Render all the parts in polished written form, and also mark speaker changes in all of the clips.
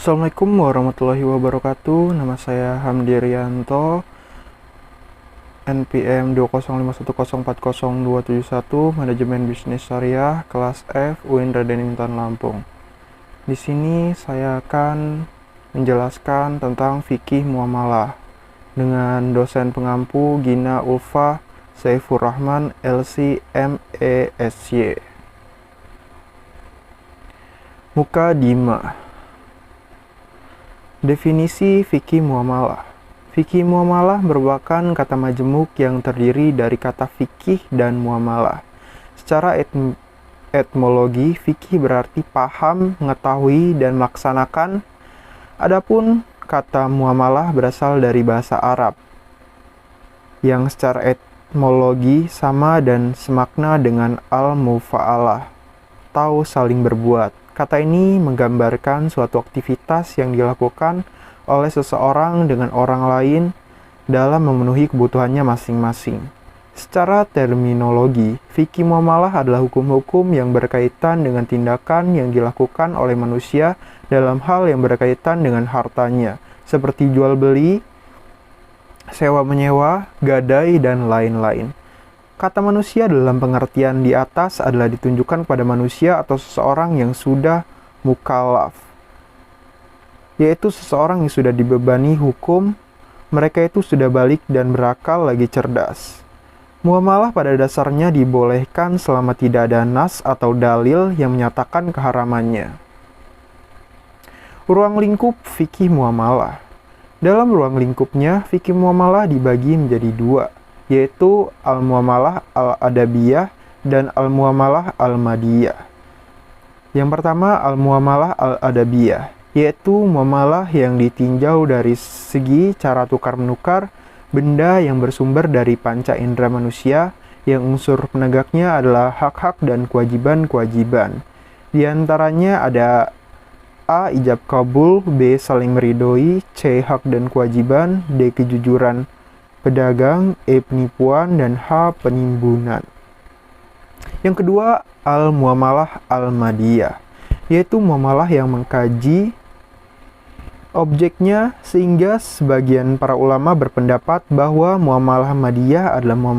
Speaker 1: Assalamualaikum warahmatullahi wabarakatuh. Nama saya Hamdi Rianto, NPM 20510402771, Manajemen Bisnis Syariah, kelas F, UIN Raden Intan Lampung. Di sini saya akan menjelaskan tentang fikih muamalah dengan dosen pengampu Gina Ulfa Saifur Rahman, LC MESY. Mukadimah. Definisi fikih muamalah. Fikih muamalah merupakan kata majemuk yang terdiri dari kata fikih dan muamalah. Secara etimologi, fikih berarti paham, mengetahui, dan melaksanakan. Adapun kata muamalah berasal dari bahasa Arab, yang secara etimologi sama dan semakna dengan al-mufa'alah, atau saling berbuat. Kata ini menggambarkan suatu aktivitas yang dilakukan oleh seseorang dengan orang lain dalam memenuhi kebutuhannya masing-masing. Secara terminologi, fikih muamalah adalah hukum-hukum yang berkaitan dengan tindakan yang dilakukan oleh manusia dalam hal yang berkaitan dengan hartanya, seperti jual beli, sewa menyewa, gadai, dan lain-lain. Kata manusia dalam pengertian di atas adalah ditunjukkan pada manusia atau seseorang yang sudah mukallaf, yaitu seseorang yang sudah dibebani hukum. Mereka itu sudah balik dan berakal lagi cerdas. Muamalah pada dasarnya dibolehkan selama tidak ada nas atau dalil yang menyatakan keharamannya. Ruang lingkup fikih muamalah. Dalam ruang lingkupnya, fikih muamalah dibagi menjadi dua, yaitu al-muamalah al-adabiyah dan al-muamalah al-madiyah. Yang pertama, al-muamalah al-adabiyah, yaitu muamalah yang ditinjau dari segi cara tukar-menukar benda yang bersumber dari panca indera manusia, yang unsur penegaknya adalah hak-hak dan kewajiban-kewajiban. Di antaranya ada A. Ijab kabul, B. Saling meridhoi, C. Hak dan kewajiban, D. Kejujuran pedagang, E. Penipuan, dan H. Penimbunan. Yang kedua, al-muamalah al-madiyah, yaitu muamalah yang mengkaji objeknya, sehingga sebagian para ulama berpendapat bahwa muamalah madiyah adalah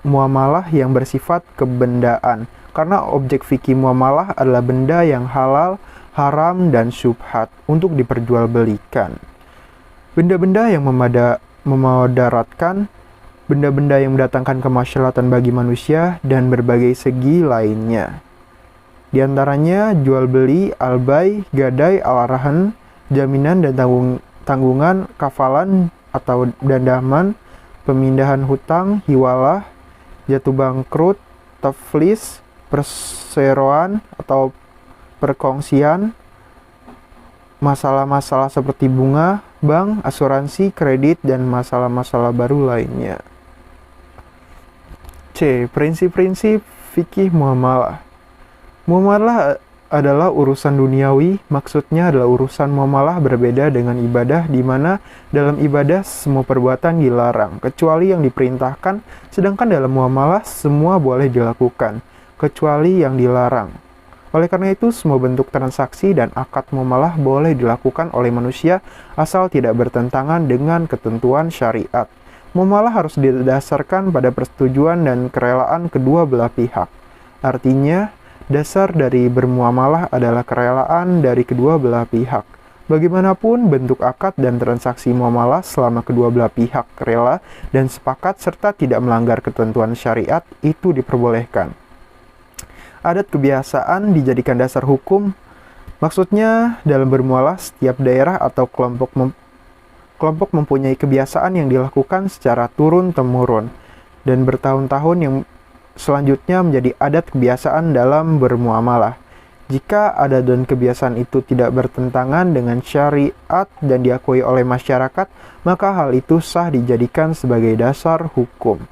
Speaker 1: muamalah yang bersifat kebendaan, karena objek fikih muamalah adalah benda yang halal, haram, dan syubhat untuk diperjualbelikan. Benda-benda yang memudaratkan, benda-benda yang mendatangkan kemaslahatan bagi manusia, dan berbagai segi lainnya. Di antaranya jual beli, al-bay, gadai, al-rahan, jaminan dan tanggungan, kafalan atau dandaman, pemindahan hutang, hiwalah, jatuh bangkrut, taflis, perseroan atau perkongsian, masalah-masalah seperti bunga, bank, asuransi, kredit, dan masalah-masalah baru lainnya. C. Prinsip-prinsip fikih muamalah. Muamalah adalah urusan duniawi, maksudnya adalah urusan muamalah berbeda dengan ibadah, di mana dalam ibadah semua perbuatan dilarang, kecuali yang diperintahkan, sedangkan dalam muamalah semua boleh dilakukan, kecuali yang dilarang. Oleh karena itu, semua bentuk transaksi dan akad muamalah boleh dilakukan oleh manusia asal tidak bertentangan dengan ketentuan syariat. Muamalah harus didasarkan pada persetujuan dan kerelaan kedua belah pihak. Artinya, dasar dari bermuamalah adalah kerelaan dari kedua belah pihak. Bagaimanapun bentuk akad dan transaksi muamalah, selama kedua belah pihak rela dan sepakat serta tidak melanggar ketentuan syariat, itu diperbolehkan. Adat kebiasaan dijadikan dasar hukum. Maksudnya, dalam bermuamalah, setiap daerah atau kelompok mempunyai kebiasaan yang dilakukan secara turun-temurun dan bertahun-tahun yang selanjutnya menjadi adat kebiasaan dalam bermuamalah. Jika adat dan kebiasaan itu tidak bertentangan dengan syariat dan diakui oleh masyarakat, maka hal itu sah dijadikan sebagai dasar hukum.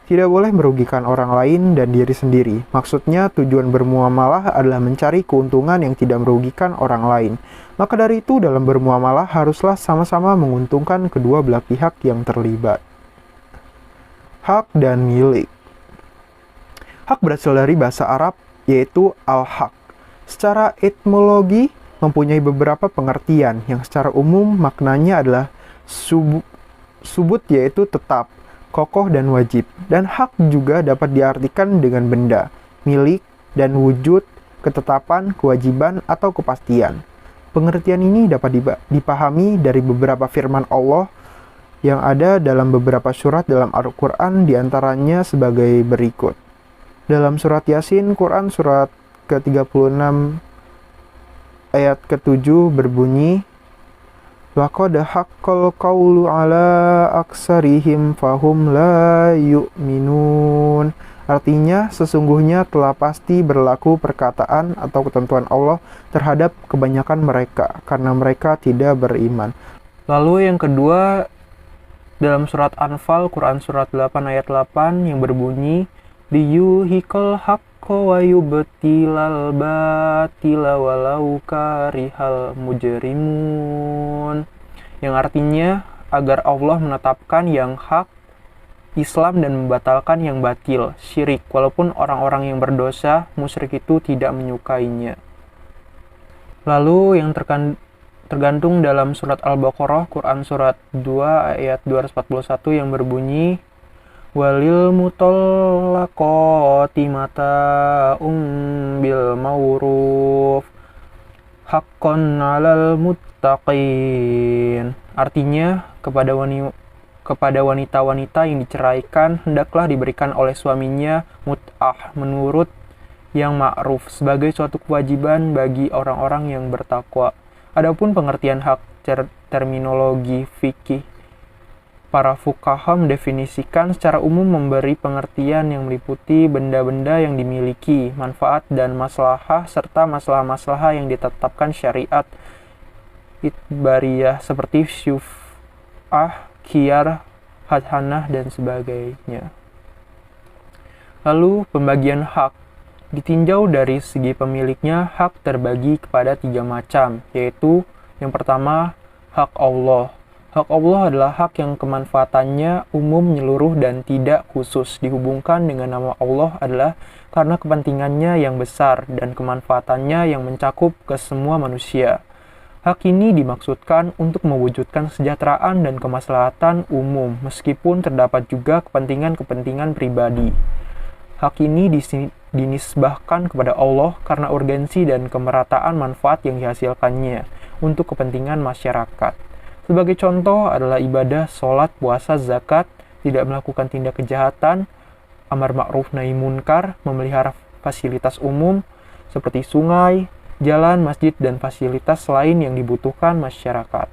Speaker 1: Tidak boleh merugikan orang lain dan diri sendiri. Maksudnya, tujuan bermuamalah adalah mencari keuntungan yang tidak merugikan orang lain. Maka dari itu, dalam bermuamalah haruslah sama-sama menguntungkan kedua belah pihak yang terlibat. Hak dan milik. Hak berasal dari bahasa Arab, yaitu al-haq. Secara etimologi, mempunyai beberapa pengertian yang secara umum maknanya adalah subut yaitu tetap, kokoh dan wajib. Dan hak juga dapat diartikan dengan benda, milik, dan wujud, ketetapan, kewajiban, atau kepastian. Pengertian ini dapat dipahami dari beberapa firman Allah yang ada dalam beberapa surat dalam Al-Quran, diantaranya sebagai berikut. Dalam surat Yasin, Quran surat ke-36 ayat ke-7 berbunyi, laqad haqqal qawlu ala aksarihim fahum la yu'minun. Artinya, sesungguhnya telah pasti berlaku perkataan atau ketentuan Allah terhadap kebanyakan mereka, karena mereka tidak beriman. Lalu yang kedua, dalam surat Anfal, Quran surat 8 ayat 8 yang berbunyi, liyuhiqal haqqa wa yubtilal batila walau karihal mujrimun. Yang artinya, agar Allah menetapkan yang hak, Islam, dan membatalkan yang batil, syirik, walaupun orang-orang yang berdosa, musyrik itu tidak menyukainya. Lalu yang tergantung dalam surat Al-Baqarah, Quran surat 2 ayat 241 yang berbunyi, walil mutallaqati mata'um bil ma'ruf haqqan 'alal muttaqin. Artinya, kepada wanita-wanita yang diceraikan hendaklah diberikan oleh suaminya mut'ah menurut yang ma'ruf sebagai suatu kewajiban bagi orang-orang yang bertakwa. Adapun pengertian hak terminologi fikih, para fuqaha mendefinisikan secara umum memberi pengertian yang meliputi benda-benda yang dimiliki, manfaat dan maslahah, serta masalah-masalah yang ditetapkan syariat itbariyah seperti syuf'ah, khiyar, hadhanah, dan sebagainya. Lalu pembagian hak. Ditinjau dari segi pemiliknya, hak terbagi kepada 3 macam, yaitu yang pertama, hak Allah. Hak Allah adalah hak yang kemanfaatannya umum, menyeluruh, dan tidak khusus. Dihubungkan dengan nama Allah adalah karena kepentingannya yang besar dan kemanfaatannya yang mencakup ke semua manusia. Hak ini dimaksudkan untuk mewujudkan kesejahteraan dan kemaslahatan umum, meskipun terdapat juga kepentingan-kepentingan pribadi. Hak ini dinisbahkan kepada Allah karena urgensi dan kemerataan manfaat yang dihasilkannya untuk kepentingan masyarakat. Sebagai contoh adalah ibadah, sholat, puasa, zakat, tidak melakukan tindak kejahatan, amar ma'ruf nahi munkar, memelihara fasilitas umum seperti sungai, jalan, masjid, dan fasilitas lain yang dibutuhkan masyarakat.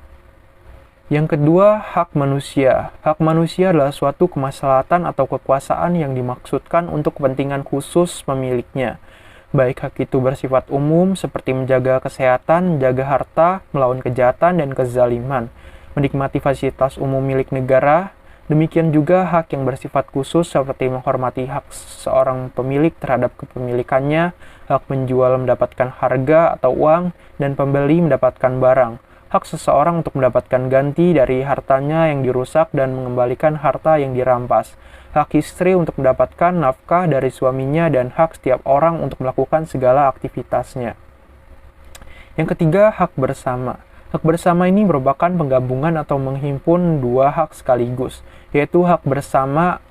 Speaker 1: Yang kedua, hak manusia. Hak manusia adalah suatu kemaslahatan atau kekuasaan yang dimaksudkan untuk kepentingan khusus pemiliknya. Baik hak itu bersifat umum seperti menjaga kesehatan, menjaga harta, melawan kejahatan dan kezaliman, menikmati fasilitas umum milik negara. Demikian juga hak yang bersifat khusus seperti menghormati hak seorang pemilik terhadap kepemilikannya, hak menjual mendapatkan harga atau uang, dan pembeli mendapatkan barang. Hak seseorang untuk mendapatkan ganti dari hartanya yang dirusak dan mengembalikan harta yang dirampas. Hak istri untuk mendapatkan nafkah dari suaminya dan hak setiap orang untuk melakukan segala aktivitasnya. Yang ketiga, hak bersama. Hak bersama ini merupakan penggabungan atau menghimpun 2 hak sekaligus, yaitu hak bersama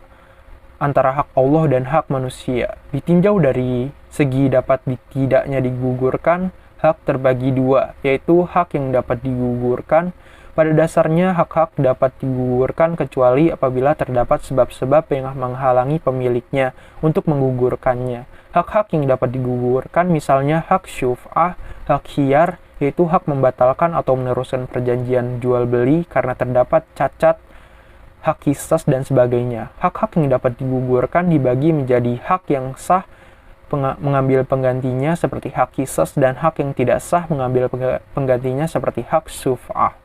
Speaker 1: antara hak Allah dan hak manusia. Ditinjau dari segi dapat tidaknya digugurkan, hak terbagi 2, yaitu hak yang dapat digugurkan. Pada dasarnya, hak-hak dapat digugurkan kecuali apabila terdapat sebab-sebab yang menghalangi pemiliknya untuk menggugurkannya. Hak-hak yang dapat digugurkan misalnya hak syuf'ah, hak khiyar, yaitu hak membatalkan atau meneruskan perjanjian jual-beli karena terdapat cacat, hak qisas, dan sebagainya. Hak-hak yang dapat digugurkan dibagi menjadi hak yang sah mengambil penggantinya seperti hak qisas dan hak yang tidak sah mengambil penggantinya seperti hak syuf'ah.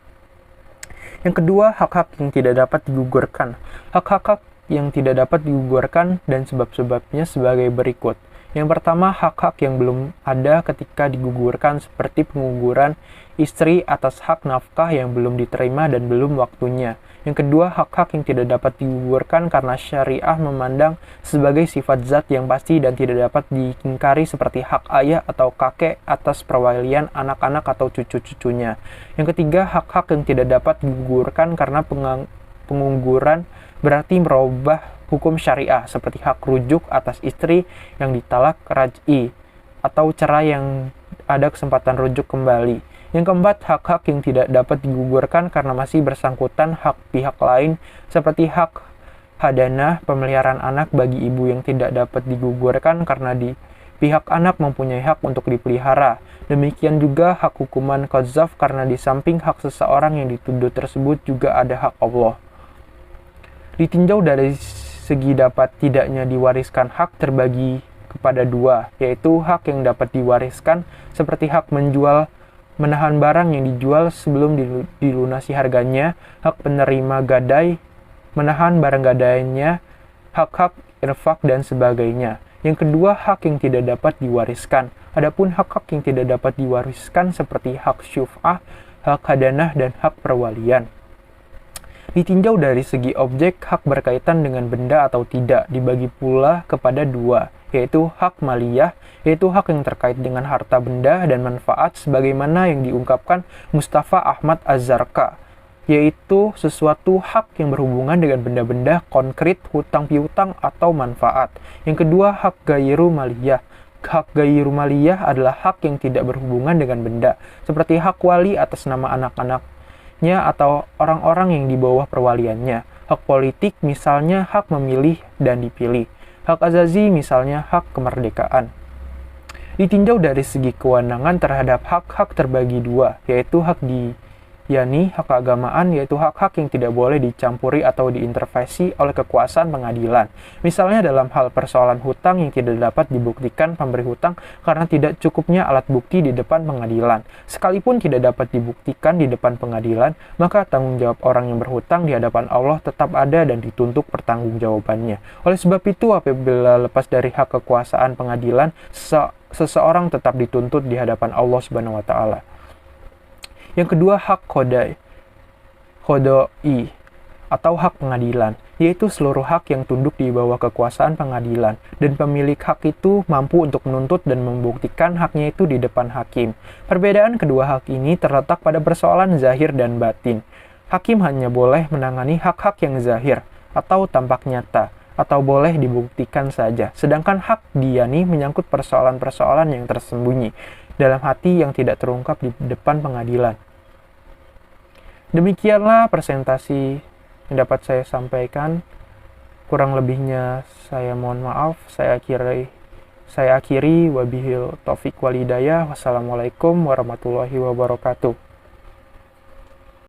Speaker 1: Yang kedua, hak-hak yang tidak dapat digugurkan. Hak-hak yang tidak dapat digugurkan dan sebab-sebabnya sebagai berikut. Yang pertama, hak-hak yang belum ada ketika digugurkan seperti penguguran istri atas hak nafkah yang belum diterima dan belum waktunya. Yang kedua, hak-hak yang tidak dapat digugurkan karena syariah memandang sebagai sifat zat yang pasti dan tidak dapat diingkari seperti hak ayah atau kakek atas perwalian anak-anak atau cucu-cucunya. Yang ketiga, hak-hak yang tidak dapat digugurkan karena pengungguran berarti merubah hukum syariah seperti hak rujuk atas istri yang ditalak raj'i atau cerai yang ada kesempatan rujuk kembali. Yang keempat, hak-hak yang tidak dapat digugurkan karena masih bersangkutan hak pihak lain seperti hak hadanah pemeliharaan anak bagi ibu yang tidak dapat digugurkan karena di pihak anak mempunyai hak untuk dipelihara. Demikian juga hak hukuman qadzaf karena di samping hak seseorang yang dituduh tersebut juga ada hak Allah. Ditinjau dari segi dapat tidaknya diwariskan hak terbagi kepada dua, yaitu hak yang dapat diwariskan seperti hak menahan barang yang dijual sebelum dilunasi harganya, hak penerima gadai, menahan barang gadainya, hak-hak infak dan sebagainya. Yang kedua, hak yang tidak dapat diwariskan. Adapun hak-hak yang tidak dapat diwariskan seperti hak syuf'ah, hak hadanah, dan hak perwalian. Ditinjau dari segi objek, hak berkaitan dengan benda atau tidak dibagi pula kepada dua, yaitu hak maliyah, yaitu hak yang terkait dengan harta benda dan manfaat sebagaimana yang diungkapkan Mustafa Ahmad Az-Zarqa, yaitu sesuatu hak yang berhubungan dengan benda-benda konkret, hutang piutang atau manfaat. Yang kedua, hak ghairu maliyah. Hak ghairu maliyah adalah hak yang tidak berhubungan dengan benda, seperti hak wali atas nama anak-anaknya atau orang-orang yang di bawah perwaliannya. Hak politik misalnya hak memilih dan dipilih. Hak azazi misalnya hak kemerdekaan. Ditinjau dari segi kewenangan terhadap hak-hak terbagi dua, yaitu hak hak keagamaan, yaitu hak-hak yang tidak boleh dicampuri atau diintervensi oleh kekuasaan pengadilan. Misalnya dalam hal persoalan hutang yang tidak dapat dibuktikan pemberi hutang karena tidak cukupnya alat bukti di depan pengadilan. Sekalipun tidak dapat dibuktikan di depan pengadilan, maka tanggung jawab orang yang berhutang di hadapan Allah tetap ada dan dituntut pertanggungjawabannya. Oleh sebab itu, apabila lepas dari hak kekuasaan pengadilan, seseorang tetap dituntut di hadapan Allah Subhanahu wa taala. Yang kedua, hak qodai atau hak pengadilan, yaitu seluruh hak yang tunduk di bawah kekuasaan pengadilan, dan pemilik hak itu mampu untuk menuntut dan membuktikan haknya itu di depan hakim. Perbedaan kedua hak ini terletak pada persoalan zahir dan batin. Hakim hanya boleh menangani hak-hak yang zahir atau tampak nyata, atau boleh dibuktikan saja, sedangkan hak diyani menyangkut persoalan-persoalan yang tersembunyi dalam hati yang tidak terungkap di depan pengadilan. Demikianlah presentasi yang dapat saya sampaikan. Kurang lebihnya saya mohon maaf. Saya akhiri wabihil taufik wal hidayah. Wassalamualaikum warahmatullahi wabarakatuh.